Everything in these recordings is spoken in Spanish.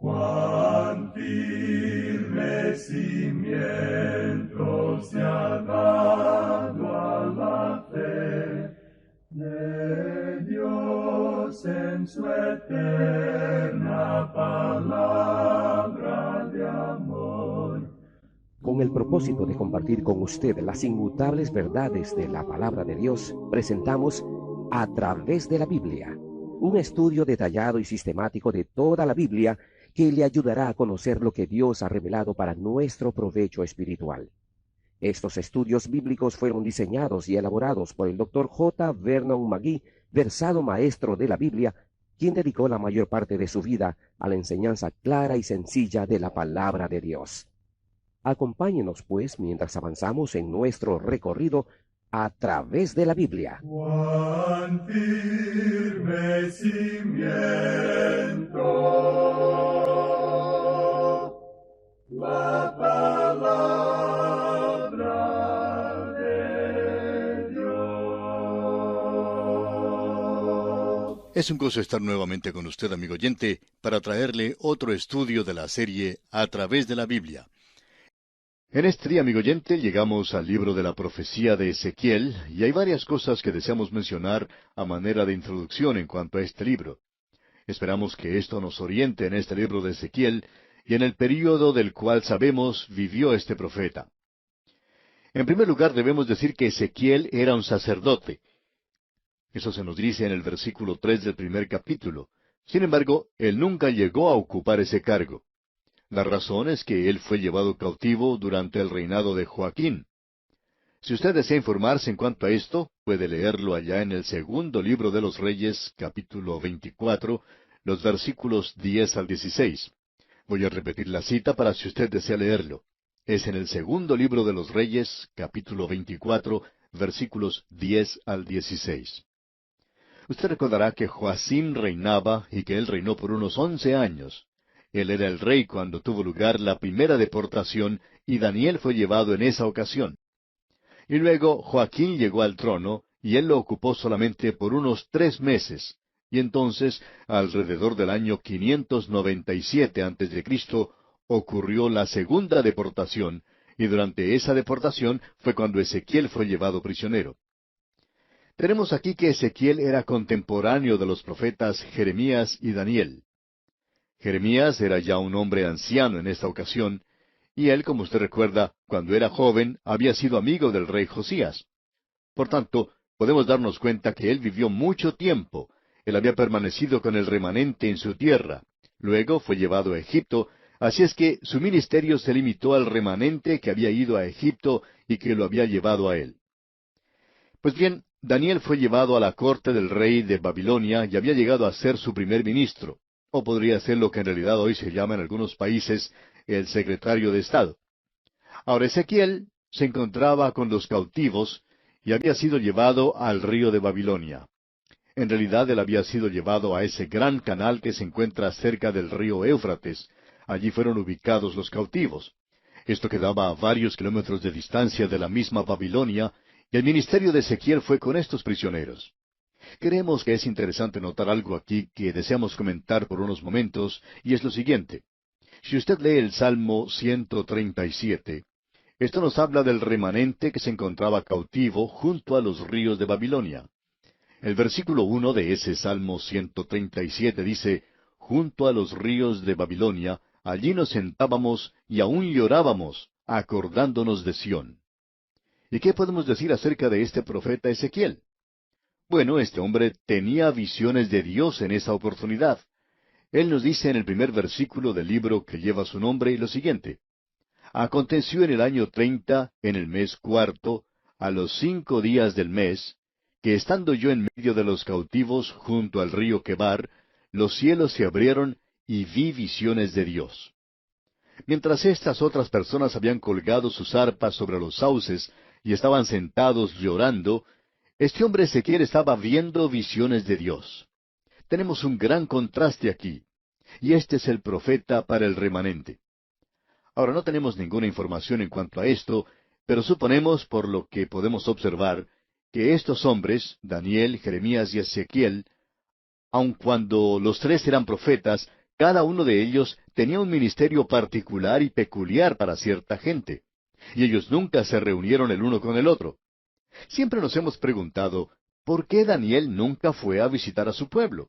Cuán firme cimiento se ha dado a la fe de Dios en su eterna palabra de amor. Con el propósito de compartir con usted las inmutables verdades de la palabra de Dios, presentamos A través de la Biblia, un estudio detallado y sistemático de toda la Biblia que le ayudará a conocer lo que Dios ha revelado para nuestro provecho espiritual. Estos estudios bíblicos fueron diseñados y elaborados por el Dr. J. Vernon McGee, versado maestro de la Biblia, quien dedicó la mayor parte de su vida a la enseñanza clara y sencilla de la palabra de Dios. Acompáñenos, pues, mientras avanzamos en nuestro recorrido a través de la Biblia. Cuán firme cimiento la palabra de Dios. Es un gozo estar nuevamente con usted, amigo oyente, para traerle otro estudio de la serie A través de la Biblia. En este día, amigo oyente, llegamos al libro de la profecía de Ezequiel, y hay varias cosas que deseamos mencionar a manera de introducción en cuanto a este libro. Esperamos que esto nos oriente en este libro de Ezequiel y en el período del cual sabemos vivió este profeta. En primer lugar, debemos decir que Ezequiel era un sacerdote. Eso se nos dice en el versículo 3 del primer capítulo. Sin embargo, él nunca llegó a ocupar ese cargo. La razón es que él fue llevado cautivo durante el reinado de Joaquín. Si usted desea informarse en cuanto a esto, puede leerlo allá en el segundo libro de los Reyes, capítulo 24, los versículos 10 al 16. Voy a repetir la cita para si usted desea leerlo. Es en el segundo libro de los Reyes, capítulo 24, versículos 10 al 16. Usted recordará que Joacim reinaba y que él reinó por unos 11 años. Él era el rey cuando tuvo lugar la primera deportación y Daniel fue llevado en esa ocasión. Y luego Joaquín llegó al trono y él lo ocupó solamente por unos 3 meses. Y entonces, alrededor del año 597 a.C., ocurrió la segunda deportación, y durante esa deportación fue cuando Ezequiel fue llevado prisionero. Tenemos aquí que Ezequiel era contemporáneo de los profetas Jeremías y Daniel. Jeremías era ya un hombre anciano en esta ocasión, y él, como usted recuerda, cuando era joven, había sido amigo del rey Josías. Por tanto, podemos darnos cuenta que él vivió mucho tiempo. Él había permanecido con el remanente en su tierra. Luego fue llevado a Egipto, así es que su ministerio se limitó al remanente que había ido a Egipto y que lo había llevado a él. Pues bien, Daniel fue llevado a la corte del rey de Babilonia y había llegado a ser su primer ministro, o podría ser lo que en realidad hoy se llama en algunos países el secretario de Estado. Ahora Ezequiel se encontraba con los cautivos y había sido llevado al río de Babilonia. En realidad él había sido llevado a ese gran canal que se encuentra cerca del río Éufrates. Allí fueron ubicados los cautivos. Esto quedaba a varios kilómetros de distancia de la misma Babilonia, y el ministerio de Ezequiel fue con estos prisioneros. Creemos que es interesante notar algo aquí que deseamos comentar por unos momentos, y es lo siguiente. Si usted lee el Salmo 137, esto nos habla del remanente que se encontraba cautivo junto a los ríos de Babilonia. El versículo 1 de ese Salmo 137 dice, «Junto a los ríos de Babilonia, allí nos sentábamos y aún llorábamos, acordándonos de Sión». ¿Y qué podemos decir acerca de este profeta Ezequiel? Bueno, este hombre tenía visiones de Dios en esa oportunidad. Él nos dice en el primer versículo del libro que lleva su nombre lo siguiente. Aconteció en el año 30, en el mes cuarto, a los 5 días del mes, que estando yo en medio de los cautivos junto al río Quebar, los cielos se abrieron y vi visiones de Dios. Mientras estas otras personas habían colgado sus arpas sobre los sauces y estaban sentados llorando, este hombre Ezequiel estaba viendo visiones de Dios. Tenemos un gran contraste aquí, y este es el profeta para el remanente. Ahora no tenemos ninguna información en cuanto a esto, pero suponemos, por lo que podemos observar, que estos hombres, Daniel, Jeremías y Ezequiel, aun cuando los tres eran profetas, Cada uno de ellos tenía un ministerio particular y peculiar para cierta gente, y ellos nunca se reunieron el uno con el otro. Siempre nos hemos preguntado, ¿por qué Daniel nunca fue a visitar a su pueblo?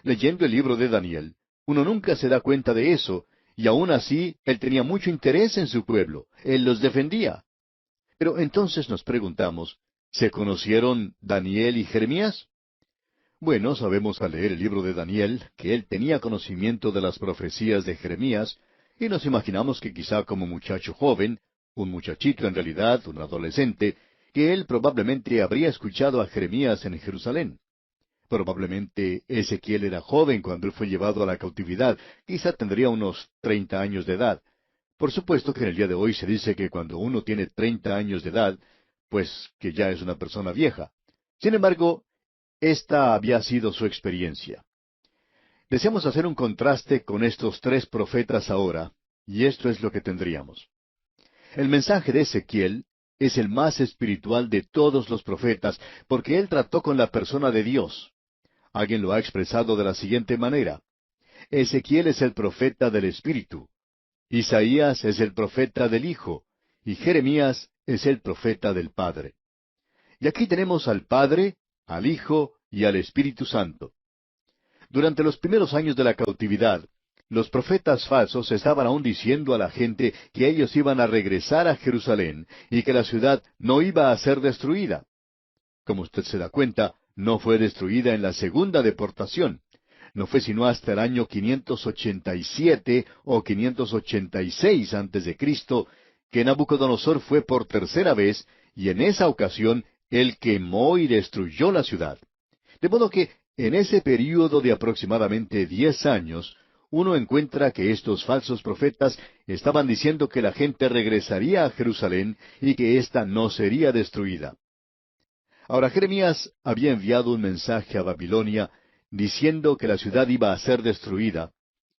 Leyendo el libro de Daniel, uno nunca se da cuenta de eso, y aún así él tenía mucho interés en su pueblo, él los defendía. Pero entonces nos preguntamos, ¿se conocieron Daniel y Jeremías? Bueno, sabemos al leer el libro de Daniel que él tenía conocimiento de las profecías de Jeremías, y nos imaginamos que quizá como muchacho joven, un muchachito en realidad, un adolescente, que él probablemente habría escuchado a Jeremías en Jerusalén. Probablemente Ezequiel era joven cuando él fue llevado a la cautividad, quizá tendría unos 30 años de edad. Por supuesto que en el día de hoy se dice que cuando uno tiene 30 años de edad, pues que ya es una persona vieja. Sin embargo, esta había sido su experiencia. Deseamos hacer un contraste con estos tres profetas ahora, y esto es lo que tendríamos. El mensaje de Ezequiel es el más espiritual de todos los profetas, porque él trató con la persona de Dios. Alguien lo ha expresado de la siguiente manera: Ezequiel es el profeta del Espíritu, Isaías es el profeta del Hijo, y Jeremías es el profeta del Padre. Y aquí tenemos al Padre, al Hijo y al Espíritu Santo. Durante los primeros años de la cautividad, los profetas falsos estaban aún diciendo a la gente que ellos iban a regresar a Jerusalén y que la ciudad no iba a ser destruida. Como usted se da cuenta, no fue destruida en la segunda deportación. No fue sino hasta el año 587 o 586 antes de Cristo que Nabucodonosor fue por tercera vez, y en esa ocasión él quemó y destruyó la ciudad. De modo que en ese período de aproximadamente 10 años, uno encuentra que estos falsos profetas estaban diciendo que la gente regresaría a Jerusalén y que ésta no sería destruida. Ahora Jeremías había enviado un mensaje a Babilonia diciendo que la ciudad iba a ser destruida,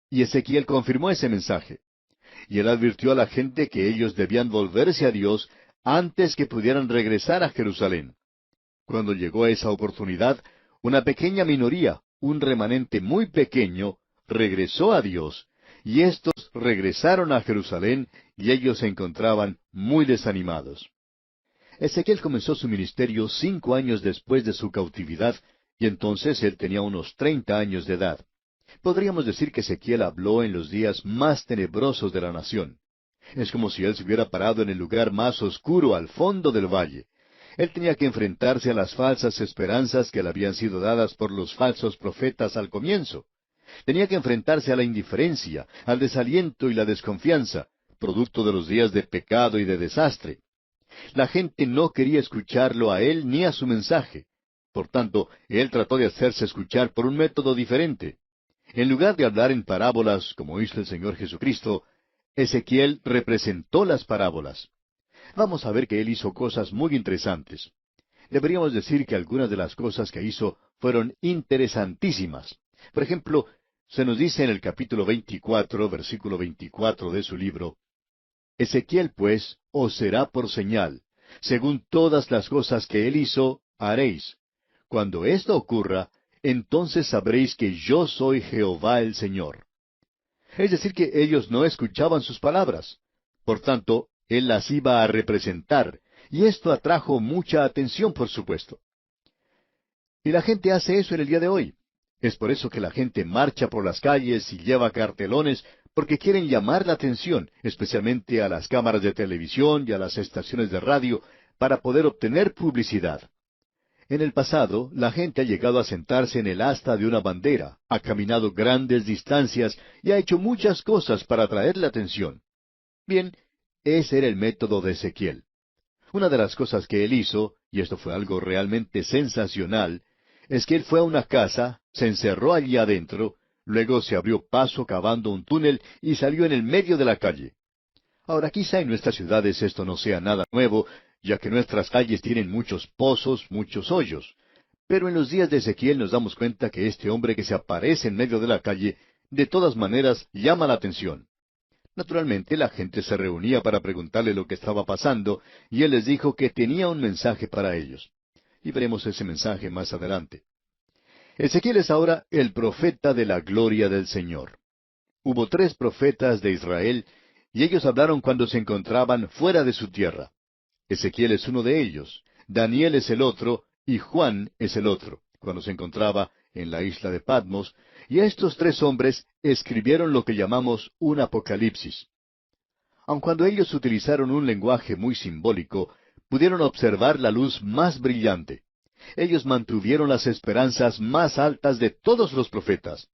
y Ezequiel confirmó ese mensaje. Y él advirtió a la gente que ellos debían volverse a Dios antes que pudieran regresar a Jerusalén. Cuando llegó esa oportunidad, una pequeña minoría, un remanente muy pequeño, regresó a Dios, y éstos regresaron a Jerusalén, y ellos se encontraban muy desanimados. Ezequiel comenzó su ministerio 5 años después de su cautividad, y entonces él tenía unos 30 años de edad. Podríamos decir que Ezequiel habló en los días más tenebrosos de la nación. Es como si él se hubiera parado en el lugar más oscuro, al fondo del valle. Él tenía que enfrentarse a las falsas esperanzas que le habían sido dadas por los falsos profetas al comienzo. Tenía que enfrentarse a la indiferencia, al desaliento y la desconfianza, producto de los días de pecado y de desastre. La gente no quería escucharlo a él ni a su mensaje. Por tanto, él trató de hacerse escuchar por un método diferente. En lugar de hablar en parábolas, como hizo el Señor Jesucristo, Ezequiel representó las parábolas. Vamos a ver que él hizo cosas muy interesantes. Deberíamos decir que algunas de las cosas que hizo fueron interesantísimas. Por ejemplo, se nos dice en el capítulo 24, versículo 24 de su libro: Ezequiel, pues, os será por señal. Según todas las cosas que él hizo, haréis. Cuando esto ocurra, entonces sabréis que yo soy Jehová el Señor. Es decir, que ellos no escuchaban sus palabras. Por tanto, él las iba a representar, y esto atrajo mucha atención, por supuesto. Y la gente hace eso en el día de hoy. Es por eso que la gente marcha por las calles y lleva cartelones, porque quieren llamar la atención, especialmente a las cámaras de televisión y a las estaciones de radio, para poder obtener publicidad. En el pasado, la gente ha llegado a sentarse en el asta de una bandera, ha caminado grandes distancias y ha hecho muchas cosas para atraer la atención. Bien, ese era el método de Ezequiel. Una de las cosas que él hizo, y esto fue algo realmente sensacional, es que él fue a una casa, se encerró allí adentro, luego se abrió paso cavando un túnel y salió en el medio de la calle. Ahora, quizá en nuestras ciudades esto no sea nada nuevo, ya que nuestras calles tienen muchos pozos, muchos hoyos. Pero en los días de Ezequiel nos damos cuenta que este hombre que se aparece en medio de la calle, de todas maneras llama la atención. Naturalmente, la gente se reunía para preguntarle lo que estaba pasando, y él les dijo que tenía un mensaje para ellos. Y veremos ese mensaje más adelante. Ezequiel es ahora el profeta de la gloria del Señor. Hubo 3 profetas de Israel, y ellos hablaron cuando se encontraban fuera de su tierra. Ezequiel es uno de ellos, Daniel es el otro, y Juan es el otro, cuando se encontraba en la isla de Patmos, y estos 3 hombres escribieron lo que llamamos un Apocalipsis. Aun cuando ellos utilizaron un lenguaje muy simbólico, pudieron observar la luz más brillante. Ellos mantuvieron las esperanzas más altas de todos los profetas.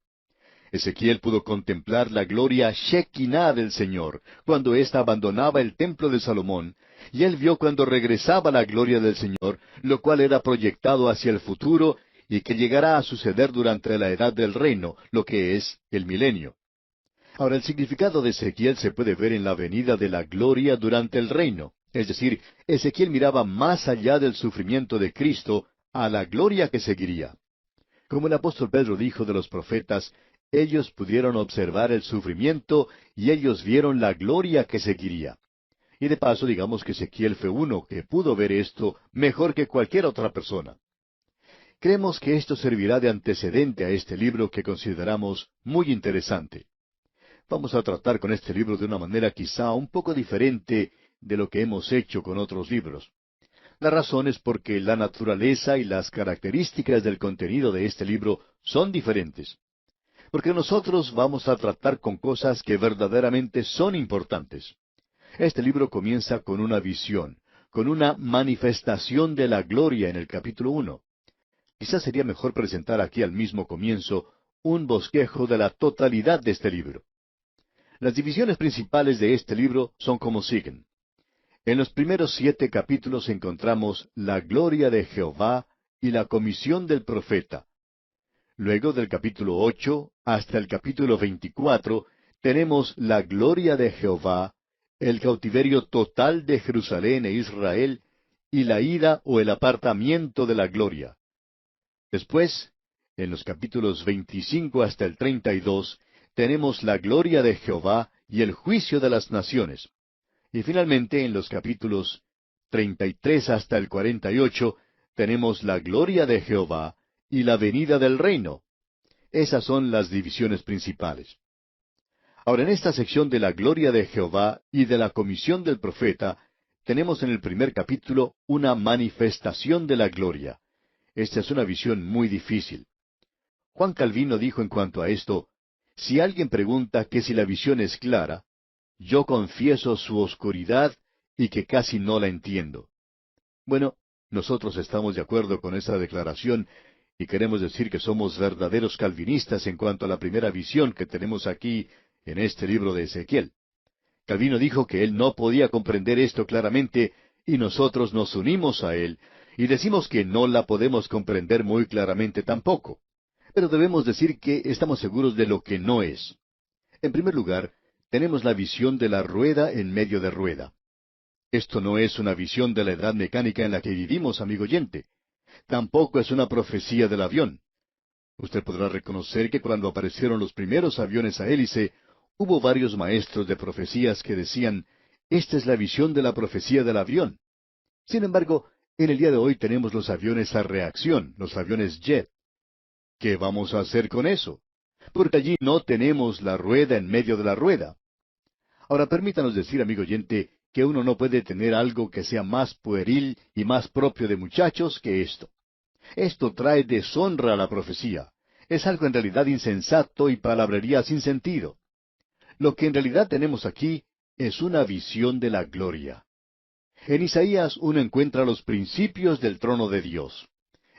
Ezequiel pudo contemplar la gloria Shekinah del Señor, cuando ésta abandonaba el templo de Salomón, y él vio cuando regresaba la gloria del Señor, lo cual era proyectado hacia el futuro y que llegará a suceder durante la edad del reino, lo que es el milenio. Ahora, el significado de Ezequiel se puede ver en la venida de la gloria durante el reino. Es decir, Ezequiel miraba más allá del sufrimiento de Cristo a la gloria que seguiría. Como el apóstol Pedro dijo de los profetas, ellos pudieron observar el sufrimiento y ellos vieron la gloria que seguiría. Y de paso, digamos que Ezequiel fue uno que pudo ver esto mejor que cualquier otra persona. Creemos que esto servirá de antecedente a este libro que consideramos muy interesante. Vamos a tratar con este libro de una manera quizá un poco diferente de lo que hemos hecho con otros libros. La razón es porque la naturaleza y las características del contenido de este libro son diferentes. Porque nosotros vamos a tratar con cosas que verdaderamente son importantes. Este libro comienza con una visión, con una manifestación de la gloria en el capítulo 1. Quizás sería mejor presentar aquí al mismo comienzo un bosquejo de la totalidad de este libro. Las divisiones principales de este libro son como siguen. En los primeros 7 capítulos encontramos la gloria de Jehová y la comisión del profeta. Luego del capítulo 8 hasta el capítulo 24 tenemos la gloria de Jehová, el cautiverio total de Jerusalén e Israel, y la ida o el apartamiento de la gloria. Después, en los capítulos 25 hasta el 32, tenemos la gloria de Jehová y el juicio de las naciones. Y finalmente, en los capítulos 33 hasta el 48, tenemos la gloria de Jehová y la venida del reino. Esas son las divisiones principales. Ahora, en esta sección de la gloria de Jehová y de la comisión del profeta, tenemos en el primer capítulo una manifestación de la gloria. Esta es una visión muy difícil. Juan Calvino dijo en cuanto a esto, si alguien pregunta que si la visión es clara, yo confieso su oscuridad y que casi no la entiendo. Bueno, nosotros estamos de acuerdo con esa declaración y queremos decir que somos verdaderos calvinistas en cuanto a la primera visión que tenemos aquí en este libro de Ezequiel. Calvino dijo que él no podía comprender esto claramente y nosotros nos unimos a él y decimos que no la podemos comprender muy claramente tampoco. Pero debemos decir que estamos seguros de lo que no es. En primer lugar, tenemos la visión de la rueda en medio de rueda. Esto no es una visión de la edad mecánica en la que vivimos, amigo oyente. Tampoco es una profecía del avión. Usted podrá reconocer que cuando aparecieron los primeros aviones a hélice, hubo varios maestros de profecías que decían, esta es la visión de la profecía del avión. Sin embargo, en el día de hoy tenemos los aviones a reacción, los aviones jet. ¿Qué vamos a hacer con eso? Porque allí no tenemos la rueda en medio de la rueda. Ahora, permítanos decir, amigo oyente, que uno no puede tener algo que sea más pueril y más propio de muchachos que esto. Esto trae deshonra a la profecía. Es algo en realidad insensato y palabrería sin sentido. Lo que en realidad tenemos aquí es una visión de la gloria. En Isaías uno encuentra los principios del trono de Dios.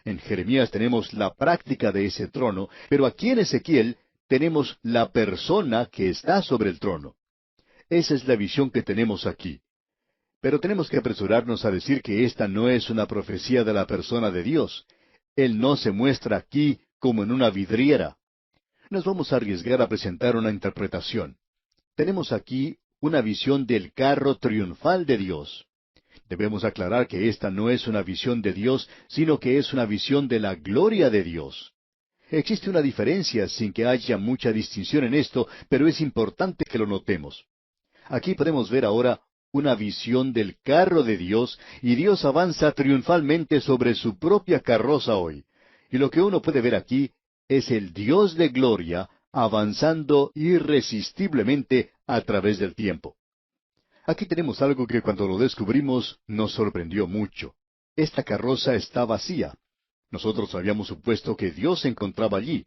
En Jeremías tenemos la práctica de ese trono, pero aquí en Ezequiel tenemos la persona que está sobre el trono. Esa es la visión que tenemos aquí. Pero tenemos que apresurarnos a decir que esta no es una profecía de la persona de Dios. Él no se muestra aquí como en una vidriera. Nos vamos a arriesgar a presentar una interpretación. Tenemos aquí una visión del carro triunfal de Dios. Debemos aclarar que esta no es una visión de Dios, sino que es una visión de la gloria de Dios. Existe una diferencia sin que haya mucha distinción en esto, pero es importante que lo notemos. Aquí podemos ver ahora una visión del carro de Dios, y Dios avanza triunfalmente sobre su propia carroza hoy. Y lo que uno puede ver aquí es el Dios de gloria avanzando irresistiblemente a través del tiempo. Aquí tenemos algo que cuando lo descubrimos nos sorprendió mucho. Esta carroza está vacía. Nosotros habíamos supuesto que Dios se encontraba allí.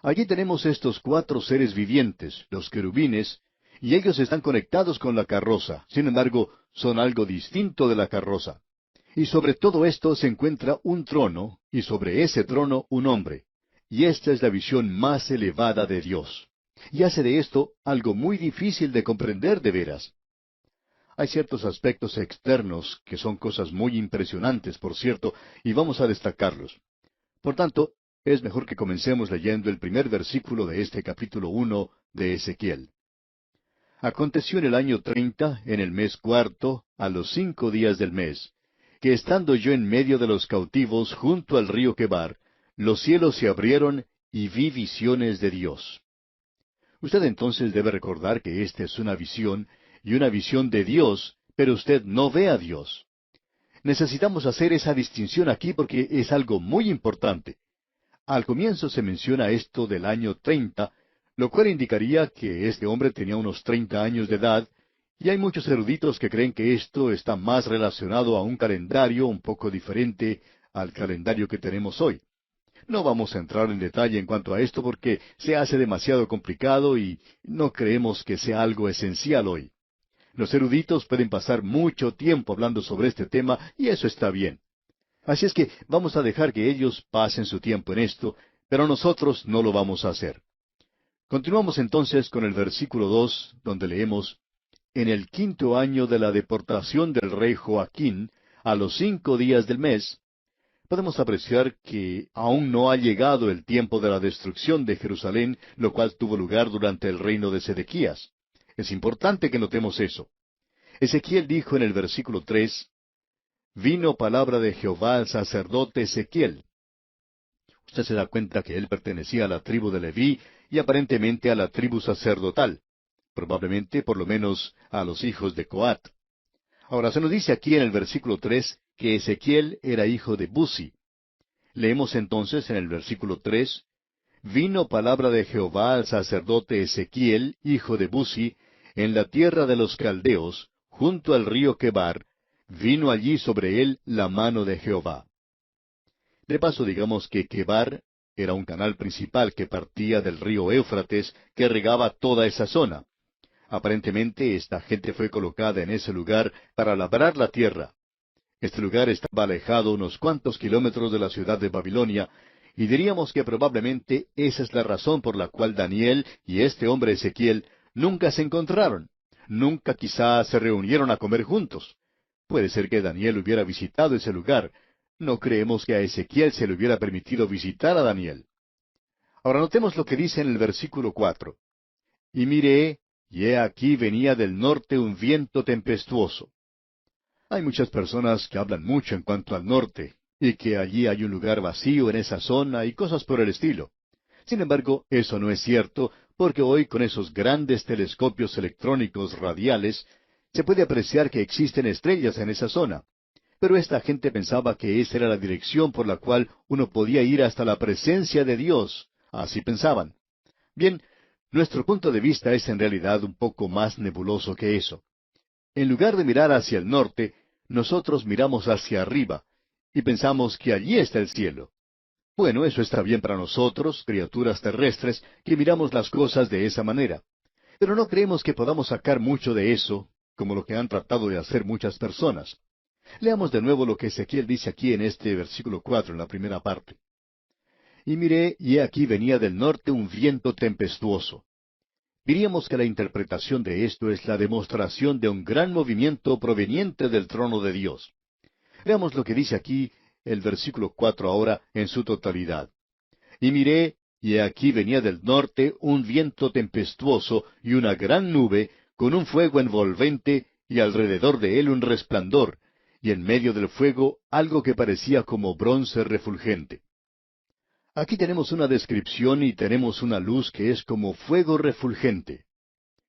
Allí tenemos estos 4 seres vivientes, los querubines, y ellos están conectados con la carroza. Sin embargo, son algo distinto de la carroza. Y sobre todo esto se encuentra un trono, y sobre ese trono un hombre. Y esta es la visión más elevada de Dios. Y hace de esto algo muy difícil de comprender de veras. Hay ciertos aspectos externos que son cosas muy impresionantes, por cierto, y vamos a destacarlos. Por tanto, es mejor que comencemos leyendo el primer versículo de este capítulo 1 de Ezequiel. Aconteció en el año 30, en el mes cuarto, a los 5 días del mes, que estando yo en medio de los cautivos junto al río Quebar, los cielos se abrieron y vi visiones de Dios. Usted entonces debe recordar que esta es una visión, y una visión de Dios, pero usted no ve a Dios. Necesitamos hacer esa distinción aquí porque es algo muy importante. Al comienzo se menciona esto del año 30, lo cual indicaría que este hombre tenía unos 30 años de edad, y hay muchos eruditos que creen que esto está más relacionado a un calendario un poco diferente al calendario que tenemos hoy. No vamos a entrar en detalle en cuanto a esto porque se hace demasiado complicado y no creemos que sea algo esencial hoy. Los eruditos pueden pasar mucho tiempo hablando sobre este tema y eso está bien. Así es que vamos a dejar que ellos pasen su tiempo en esto, pero nosotros no lo vamos a hacer. Continuamos entonces con el versículo 2, donde leemos, En el 5.º año de la deportación del rey Joaquín, a los 5 días del mes, podemos apreciar que aún no ha llegado el tiempo de la destrucción de Jerusalén, lo cual tuvo lugar durante el reino de Sedequías. Es importante que notemos eso. Ezequiel dijo en el versículo 3, Vino palabra de Jehová al sacerdote Ezequiel. Usted se da cuenta que él pertenecía a la tribu de Leví y aparentemente a la tribu sacerdotal, probablemente por lo menos a los hijos de Coat. Ahora se nos dice aquí en el versículo 3 que Ezequiel era hijo de Buzi. Leemos entonces en el versículo 3, Vino palabra de Jehová al sacerdote Ezequiel, hijo de Buzi, en la tierra de los caldeos, junto al río Quebar, vino allí sobre él la mano de Jehová. De paso digamos que Quebar era un canal principal que partía del río Éufrates, que regaba toda esa zona. Aparentemente esta gente fue colocada en ese lugar para labrar la tierra. Este lugar estaba alejado unos cuantos kilómetros de la ciudad de Babilonia, y diríamos que probablemente esa es la razón por la cual Daniel y este hombre Ezequiel nunca se encontraron. Nunca quizá se reunieron a comer juntos. Puede ser que Daniel hubiera visitado ese lugar. No creemos que a Ezequiel se le hubiera permitido visitar a Daniel. Ahora notemos lo que dice en el versículo 4. Y miré, y he aquí venía del norte un viento tempestuoso. Hay muchas personas que hablan mucho en cuanto al norte, y que allí hay un lugar vacío en esa zona y cosas por el estilo. Sin embargo, eso no es cierto, porque hoy con esos grandes telescopios electrónicos radiales, se puede apreciar que existen estrellas en esa zona. Pero esta gente pensaba que esa era la dirección por la cual uno podía ir hasta la presencia de Dios. Así pensaban. Bien, nuestro punto de vista es en realidad un poco más nebuloso que eso. En lugar de mirar hacia el norte, nosotros miramos hacia arriba, y pensamos que allí está el cielo. Bueno, eso está bien para nosotros, criaturas terrestres, que miramos las cosas de esa manera. Pero no creemos que podamos sacar mucho de eso, como lo que han tratado de hacer muchas personas. Leamos de nuevo lo que Ezequiel dice aquí en este versículo 4, en la primera parte. Y miré, y he aquí venía del norte un viento tempestuoso. Diríamos que la interpretación de esto es la demostración de un gran movimiento proveniente del trono de Dios. Veamos lo que dice aquí el versículo 4 ahora en su totalidad. Y miré, y he aquí venía del norte un viento tempestuoso y una gran nube, con un fuego envolvente, y alrededor de él un resplandor, y en medio del fuego algo que parecía como bronce refulgente. Aquí tenemos una descripción y tenemos una luz que es como fuego refulgente.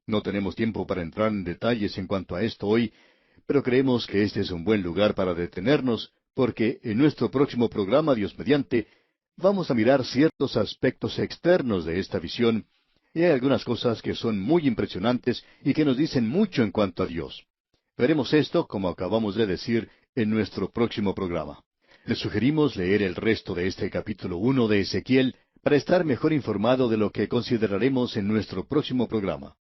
No tenemos tiempo para entrar en detalles en cuanto a esto hoy, pero creemos que este es un buen lugar para detenernos, porque en nuestro próximo programa, Dios mediante, vamos a mirar ciertos aspectos externos de esta visión, y hay algunas cosas que son muy impresionantes y que nos dicen mucho en cuanto a Dios. Veremos esto, como acabamos de decir, en nuestro próximo programa. Les sugerimos leer el resto de este capítulo 1 de Ezequiel para estar mejor informado de lo que consideraremos en nuestro próximo programa.